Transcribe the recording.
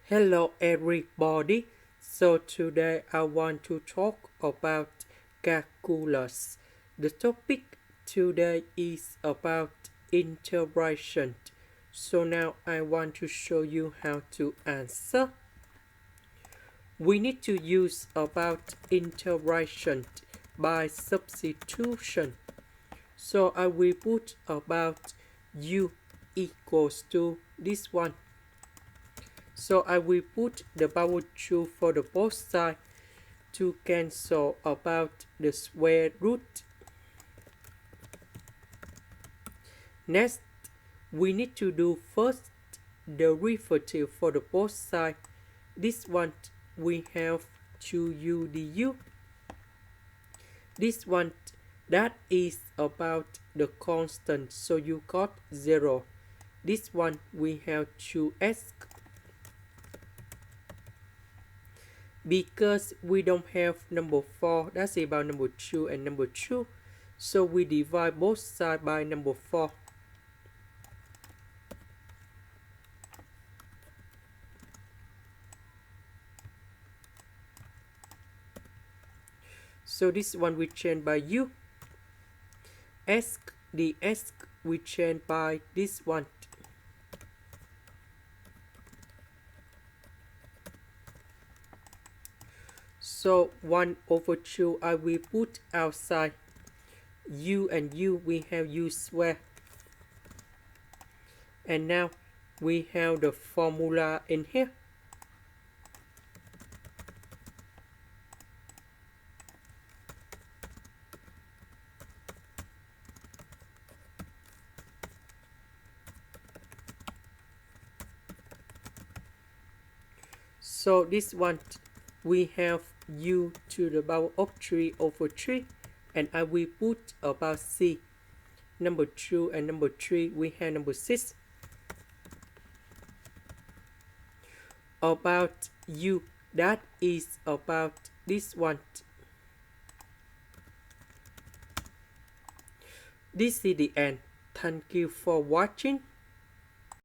Hello everybody. So today I want to talk about calculus. The topic today is about integration. So now I want to show you how to answer. We need to use about integration by substitution. So I will put about u equals to this one. So I will put the power 2 for the both sides to cancel about the square root. Next, we need to do first the derivative for the both sides. This one we have 2u du. This one that is about the constant, so you got 0. This one we have 2s. Because we don't have number 4, that's about number 2 and number 2. So we divide both sides by number 4. So this one we change by u. The s we change by this one. So 1/2 I will put outside. U and u we have u square. And now we have the formula in here. So this one we have u to the power of 3/3, and I will put about c. Number 2 and number 3 we have number 6. About u, that is about this one. This is the end. Thank you for watching.